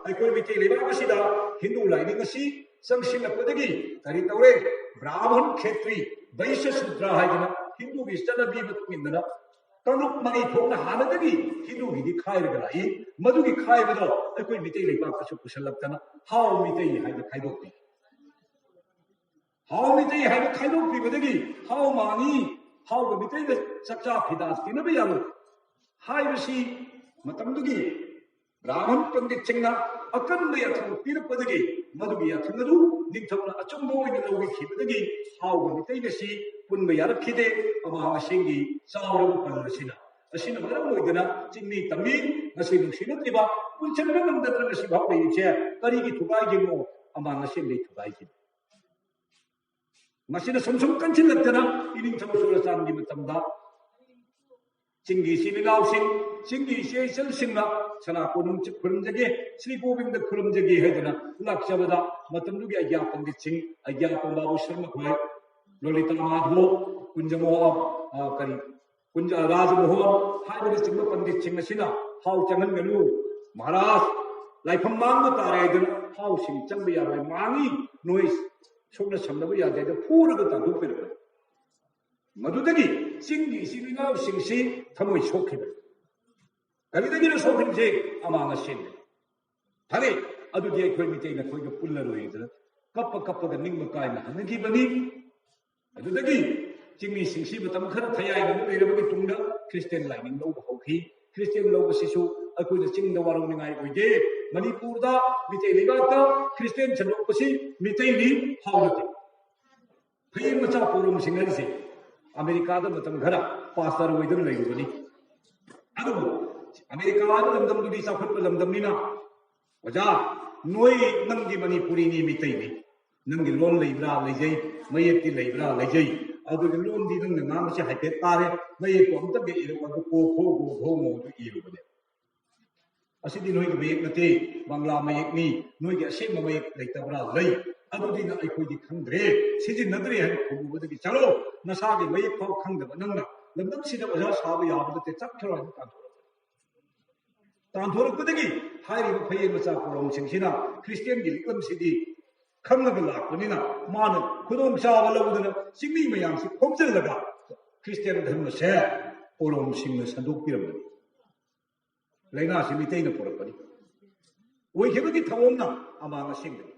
ꯑꯩꯈꯣꯏ ꯃꯩꯇꯩ ꯂꯩꯕꯥꯛ ꯑꯁꯤꯗ ꯍꯤꯟꯗꯨ ꯂꯥꯏꯅꯤꯡ ꯑꯁꯤ ꯆꯪꯁꯤꯜꯂꯛꯄꯗꯒꯤ ꯀꯔꯤ ꯇꯧꯔꯦ ꯕ꯭ꯔꯥꯍꯃꯟ ꯈꯦꯇ꯭ꯔꯤ ꯚꯩꯁ꯭ꯌ ꯁꯨꯗ꯭ꯔ ꯍꯥꯏꯗꯅ ꯍꯤꯟꯗꯨꯒꯤ ꯆꯠꯅꯕꯤ ꯃꯇꯨꯡ ꯏꯟꯅ ꯀꯥꯡꯂꯨꯞ ꯃꯔꯤ ꯊꯣꯛꯅ ꯍꯥꯟꯅꯗꯒꯤ ꯍꯤꯟꯗꯨꯒꯤꯗꯤ ꯈꯥꯏꯔꯒ ꯂꯥꯛꯏ ꯃꯗꯨꯒꯤ ꯈꯥꯏꯕꯗꯣ ꯑꯩꯈꯣꯏ ꯃꯩꯇꯩ ꯂꯩꯕꯥꯛꯇꯁꯨ ꯄꯨꯁꯤꯜꯂꯛꯇꯅ ꯍꯥꯎ ꯃꯩꯇꯩ ꯍꯥꯏꯅ ꯈꯥꯏꯗꯣꯛꯄꯤ ꯍꯥꯎ ꯃꯩꯇꯩ ꯍꯥꯏꯅ ꯈꯥꯏꯗꯣꯛꯄꯤꯕꯗꯒꯤ ꯍꯥꯎ ꯃꯥꯅꯤ ꯍꯥꯎꯒ ꯃꯩꯇꯩꯒ ꯆꯥꯛꯆꯥ ꯐꯤꯗꯥ ꯇꯤꯟꯅꯕ ꯌꯥꯔꯣꯏ ꯍꯥꯏꯕꯁꯤ ꯃꯇꯝꯗꯨꯒꯤ ꯕ꯭ꯔꯥꯍꯃꯟ ꯄꯟꯗꯤꯠꯁꯤꯡꯅ ꯑꯀꯟꯕ ꯌꯥꯊꯪ ꯄꯤꯔꯛꯄꯗꯒꯤ ꯃꯗꯨꯒꯤ ꯌꯥꯊꯪ ꯑꯗꯨ ꯅꯤꯡꯊꯧꯅ ꯑꯆꯨꯝꯕ ꯑꯣꯏꯅ ꯂꯧꯈꯤꯕꯗꯒꯤ ꯍꯥꯎꯒ ꯃꯩꯇꯩꯒꯁꯤ ꯄꯨꯟꯕ ꯌꯥꯔꯛꯈꯤꯗꯦ ꯑꯋꯥꯡ ꯑꯁꯦꯡꯒꯤ ꯆꯥꯎꯔꯕ ꯄꯜ ꯑꯁꯤꯅ ꯑꯁꯤꯅ ꯃꯔꯝ ꯑꯣꯏꯗꯅ ꯆꯤꯡꯃꯤ ꯇꯝꯃꯤ ꯉꯁꯤ ꯅꯨꯡꯁꯤꯅꯗ꯭ꯔꯤꯕ ꯄꯨꯟꯁꯤꯟꯕ ꯉꯝꯗꯅ ꯉꯁꯤꯐꯥꯎ ꯂꯩꯔꯤꯁꯦ ꯀꯔꯤꯒꯤ ꯊꯨꯒꯥꯏꯈꯤꯕꯅꯣ ꯑꯋꯥꯡ ꯑꯁꯦꯡꯗꯒꯤ ꯊꯨꯒꯥꯏꯈꯤꯕ ꯃꯁꯤꯅ ꯁꯨꯝ ꯁꯨꯝ ꯀꯟꯁꯤꯜꯂꯛꯇꯅ ꯏꯅꯤꯡꯊꯧ ꯆꯨꯔꯆꯥꯟꯒꯤ ꯃꯇꯝꯗ ꯆꯤꯡꯒꯤ ꯏꯆꯤꯟ ꯏꯅꯥꯎꯁꯤꯡ ꯆꯤꯡꯒꯤ ꯏꯆꯦ ꯏꯆꯜꯁꯤꯡꯅ ꯁꯅꯥ ꯀꯣꯅꯨꯡ ꯈꯨꯔꯨꯝꯖꯒꯦ ಶ್ರೀ ಗೋವಿಂದ ꯈꯨꯔꯨꯝꯖꯒꯦ ꯍꯥꯏꯗꯅ ꯂꯥꯛꯆꯕꯗ ꯃꯇꯝꯗꯨꯒꯤ ꯑꯩꯒ꯭ꯌꯥ ꯄꯟꯗꯤꯠꯁꯤꯡ ꯑꯩꯒ꯭ꯌꯥ ꯄꯝꯕꯥꯕꯨ ꯁꯔꯃ ꯈꯣꯏ ꯂꯣꯂꯤꯇꯥ ꯃꯥꯙꯣ ꯔꯥꯖꯃꯣꯍꯟ ꯍꯥꯏꯕꯅꯆꯤꯡꯕ ꯄꯟꯗꯤꯠꯁꯤꯡ ꯑꯁꯤꯅ ꯍꯥꯎ ꯆꯪꯍꯟꯒꯅꯨ ꯃꯍꯥꯔꯥꯖ ꯂꯥꯏꯐꯝ ꯃꯥꯡꯕ ꯇꯥꯔꯦ ꯍꯥꯏꯗꯅ ꯍꯥꯎꯁꯤꯡ ꯆꯪꯕ ꯌꯥꯔꯣꯏ ꯃꯥꯡꯉꯤ ꯅꯣꯏ ꯁꯣꯛꯅ ꯁꯝꯅꯕ ꯌꯥꯗꯦꯗ ꯐꯨꯔꯒ ꯇꯥꯟꯊꯣꯛꯄꯤꯔꯛꯄꯅꯤ ꯃꯗꯨꯗꯒꯤ ꯆꯤꯡꯒꯤ ꯏꯆꯤꯟ ꯏꯅꯥꯎꯁꯤꯡꯁꯤ ꯊꯃꯣꯏ ꯁꯣꯛꯈꯤꯕꯅꯤ ꯀꯔꯤꯗꯒꯤꯅ ꯁꯣꯛꯈꯤꯕꯁꯤ ꯑꯃꯥꯡ ꯑꯁꯦꯡꯗꯒꯤ ꯐꯔꯦ ꯑꯗꯨꯗꯤ ꯑꯩꯈꯣꯏ ꯃꯩꯇꯩꯅ ꯑꯩꯈꯣꯏꯒ ꯄꯨꯜꯂꯔꯣꯏꯗꯅ ꯀꯞꯄꯒ ꯅꯤꯡꯕ ꯀꯥꯏꯅ ꯍꯟꯅꯈꯤꯕꯅꯤ ꯑꯗꯨꯗꯒꯤ ꯆꯤꯡꯃꯤꯁꯤꯡꯁꯤ ꯃꯇꯝ ꯈꯔ ꯊꯌꯥꯏꯅ ꯂꯩꯔꯕꯒꯤ ꯇꯨꯡꯗ ꯈ꯭ꯔꯤꯁꯇꯤꯌꯟ ꯂꯥꯏꯅꯤꯡ ꯂꯧꯕ ꯍꯧꯈꯤ ꯈ꯭ꯔꯤꯁꯇꯤꯌꯟ ꯂꯧꯕꯁꯤꯁꯨ ꯑꯩꯈꯣꯏꯅ ꯆꯤꯡꯗ ꯋꯥꯔꯧꯅꯤꯡꯉꯥꯏ ꯑꯣꯏꯗꯦ ꯃꯅꯤꯄꯨꯔꯗ ꯃꯩꯇꯩ ꯂꯩꯕꯥꯛꯇ ꯈ꯭ꯔꯤꯁꯇꯤꯌꯟ ꯁꯟꯗꯣꯛꯄꯁꯤ ꯃꯩꯇꯩꯅꯤ ꯍꯥꯎ ꯅꯠꯇꯦ ꯐꯌꯦꯡ ꯃꯆꯥ ꯄꯣꯔꯣꯝꯁꯤꯡ ꯍꯥꯏꯔꯤꯁꯦ ꯑꯃꯦꯔꯤꯀꯥꯗ ꯃꯇꯝ ꯈꯔ ꯄꯥꯁꯇꯔ ꯑꯣꯏꯗꯨꯅ ꯂꯩꯔꯨꯕꯅꯤ ꯑꯗꯨꯕꯨ ꯑꯃꯦꯔꯤꯀꯥ ꯍꯥꯏꯕ ꯂꯝꯗꯝꯗꯨꯗꯤ ꯆꯥꯎꯈꯠꯄ ꯂꯝꯗꯝꯅꯤꯅ ꯑꯣꯖꯥ ꯅꯣꯏ ꯅꯪꯒꯤ ꯃꯅꯤꯄꯨꯔꯤꯅꯤ ꯃꯩꯇꯩꯅꯤ ꯅꯪꯒꯤ ꯂꯣꯟ ꯂꯩꯕ꯭ꯔꯥ ꯂꯩꯖꯩ ꯃꯌꯦꯛꯇꯤ ꯂꯩꯕ꯭ꯔꯥ ꯂꯩꯖꯩ ꯑꯗꯨꯒꯤ ꯂꯣꯟꯗꯤ ꯅꯪꯅ ꯉꯥꯡꯕꯁꯤ ꯍꯥꯏꯐꯦꯠ ꯇꯥꯔꯦ ꯃꯌꯦꯛꯇꯣ ꯑꯝꯇꯒ ꯏꯔꯛꯑꯣ ꯑꯗꯨ ꯀꯣ ꯈꯣ ꯒꯣ ꯘꯣ ꯉꯣꯗꯨ ꯏꯔꯨꯕꯅꯦ ꯑꯁꯤꯗꯤ ꯅꯣꯏꯒꯤ ꯃꯌꯦꯛ ꯅꯠꯇꯦ ꯕꯪꯂꯥ ꯃꯌꯦꯛꯅꯤ ꯅꯣꯏꯒꯤ ꯑꯁꯦꯡꯕ ꯃꯌꯦꯛ ꯂꯩꯇꯕ꯭ꯔꯥ ꯂꯩ ꯑꯗꯨꯗꯤ ꯑꯩꯈꯣꯏꯗꯤ ꯈꯪꯗ꯭ꯔꯦ ꯁꯤꯖꯤꯟꯅꯗ꯭ꯔꯦ ꯍꯥꯏꯅ ꯈꯨꯝꯃꯨꯕꯗꯒꯤ ꯆꯠꯂꯣ ꯅꯁꯥꯒꯤ ꯃꯌꯦꯛ ꯐꯥꯎ ꯈꯪꯗꯕ ꯅꯪꯅ ꯂꯝꯗꯝꯁꯤꯗ ꯑꯣꯖꯥ ꯁꯥꯕ ꯌꯥꯕ ꯅꯠꯇꯦ ꯆꯠꯈ꯭ꯔꯣ ꯍꯥꯏꯅ ꯇꯥꯟꯊꯣꯔꯛꯄꯗꯒꯤ ꯍꯥꯏꯔꯤꯕ ꯐꯌꯦꯡ ꯃꯆꯥ ꯄꯣꯔꯣꯝꯁꯤꯡꯁꯤꯅ ꯈ꯭ꯔꯤꯁꯇꯤꯌꯟꯒꯤ ꯂꯤꯛꯂꯝꯁꯤꯗꯤ ꯈꯪꯂꯒ ꯂꯥꯛꯄꯅꯤꯅ ꯃꯥꯅ ꯈꯨꯗꯣꯡꯆꯥꯕ ꯂꯧꯗꯅ ꯆꯤꯡꯃꯤ ꯃꯌꯥꯝꯁꯤ ꯈꯣꯝꯖꯤꯜꯂꯒ ꯈ꯭ꯔꯤꯁꯇꯤꯌꯟ ꯙꯔꯃꯁꯦ ꯄꯣꯔꯣꯝꯁꯤꯡꯅ ꯁꯟꯗꯣꯛꯄꯤꯔꯝꯕꯅꯤ ꯂꯩꯅꯥꯁꯤ ꯃꯤꯇꯩꯅ ꯄꯨꯔꯛꯄꯅꯤ ꯑꯣꯏꯈꯤꯕꯒꯤ ꯊꯧꯑꯣꯡꯅ ꯑꯃꯥꯡ ꯑꯁꯦꯡꯗꯒꯤ